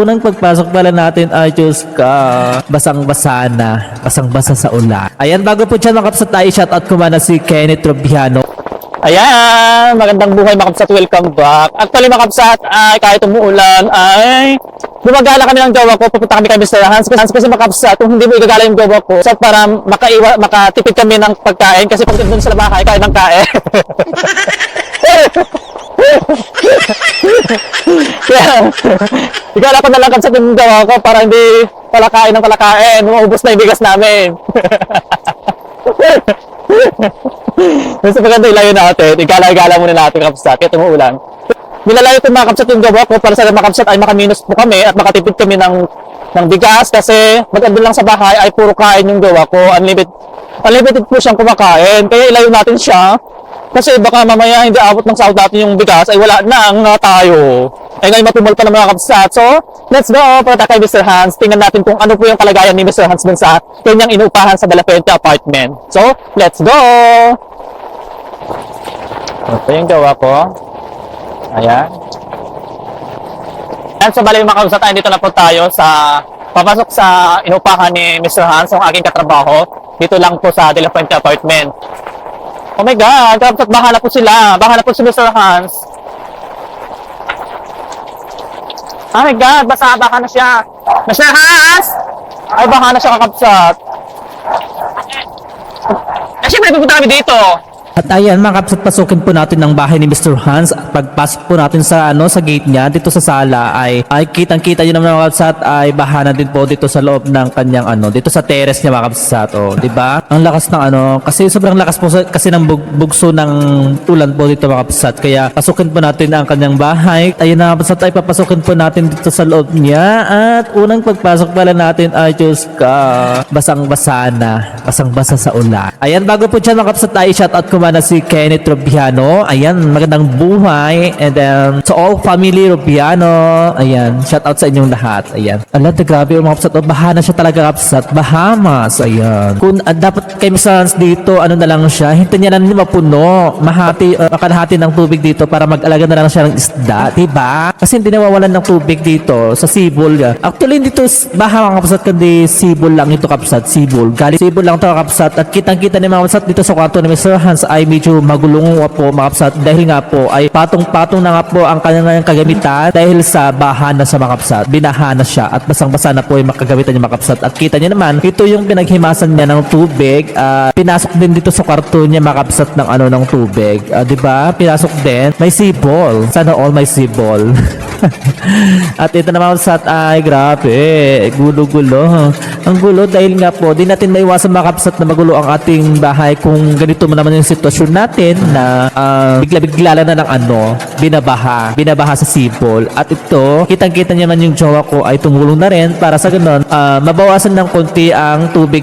unang pagpasok pala natin ay Diyos ka, basang-basa na, basang-basa sa ulan. Ayan, bago po dyan mga kapsat tayo, shoutout ko muna si Kenneth Robiano. Ayan, magandang buhay mga kapsat, welcome back. Actually mga kapsat, ay kahit umuulan, ay gumagala kami ng jowa ko, pupunta kami kay Mr. Hans. Kasi mga kapsat, kung hindi mo igagala yung jowa ko, so para makatipid kami ng pagkain, kasi pag doon sa bahay, kain ng kain. Kaya, igala ko na lang kapsat yung jowa ko para hindi palakain ng palakain, maubos na yung bigas namin. Mas maganda ilayo natin. Igala-igala muna natin kapsat. Kaya tumuulan. Nilalayo ko mga kapsat yung gawa ko para sa mga kapsat ay makaminus po kami at makatipid kami ng bigas kasi mag-andun lang sa bahay ay puro kain yung gawa ko. Unlimited po siyang kumakain. Kaya ilayo natin siya kasi baka mamaya hindi abot ng sahod natin yung bigas ay wala na tayo. Ay ngayon mapimol pa ng mga kapsat. So, let's go! Punta kay Mr. Hans. Tingnan natin kung ano po yung kalagayan ni Mr. Hans dun sa kanyang inuupahan sa De La Fuente apartment. So, let's go! Ito yung gawa ko. Ayan. Ayan, so bali mga kapsat, dito na po tayo sa papasok sa inuupahan ni Mr. Hans, ang aking katrabaho. Dito lang po sa De La Fuente apartment. Oh my God! Kapsat, bahala po sila. Bahala po si Mr. Hans. Oh my God, baka na siya. Mr. Hans! Ay, baka na siya kakapsat. Eh, syempre, pupunta kami dito. At ayan mga kapsat, pasukin po natin ang bahay ni Mr. Hans. Pagpasok po natin sa sa gate niya dito sa sala ay kitang-kita niyo naman mga kapsat ay bahana din po dito sa loob ng kanyang dito sa terrace niya mga kapsat. Oh, di ba? Ang lakas ng kasi sobrang lakas po kasi ng bugso ng ulan po dito mga kapsat. Kaya pasukin po natin ang kanyang bahay. Ayun na kapsat, ay papasukin po natin dito sa loob niya at unang pagpasok pala natin ay Diyos ka, basang-basa na, basang-basa sa ulan. Ayan, bago po dyan mga kapsat ay shoutout ko na si Kenneth Robiano. Ayan, magandang buhay. And then, to all family Robiano. Ayan, shout out sa inyong lahat. Ayan. Alam, grabe yung mga kapsat. Bahana siya talaga kapsat. Bahamas. Ayan. Kung dapat kay Mr. Hans dito, na lang siya. Hintayin niya na mapuno. Makalahati ng tubig dito para mag-alaga na lang siya ng isda. Diba? Kasi hindi nawawalan ng tubig dito sa Sibol. Actually, dito baha mga kapsat, kundi Sibol lang ito kapsat. Sibol. Galing Sibol lang ito kapsat. At kitang-kita ni mga kapsat dito sa kwarto ni Mr. Hans ay medyo magulong po mga kapsat dahil nga po ay patong-patong na nga po ang kanyang kagamitan dahil sa baha na sa mga kapsat. Binaha na siya at basang-basa na po yung makagamitan niya mga kapsat. At kita niya naman, ito yung pinaghimasan niya ng tubig. Pinasok din dito sa kwarto niya mga kapsat ng tubig. Diba? Pinasok din. May sibol. Sana all may sibol. At ito naman kapsat ay grabe. Gulo-gulo. Ang gulo dahil nga po, di natin maiwasan mga kapsat na magulo ang ating bahay kung ganito mo naman yung sitwasyon natin na bigla-bigla lang na ng binabaha sa Sibol. At ito, kitang-kita niya man yung jowa ko ay tumulong na rin para sa ganun mabawasan ng konti ang tubig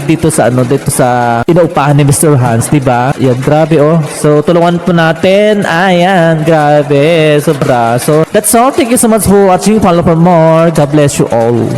dito sa dito sa inuupahan ni Mr. Hans, di ba? Yan, grabe oh. So tulungan po natin. Ayan, grabe, sobra. So that's all. Thank you so much for watching. Follow for more. God bless you all.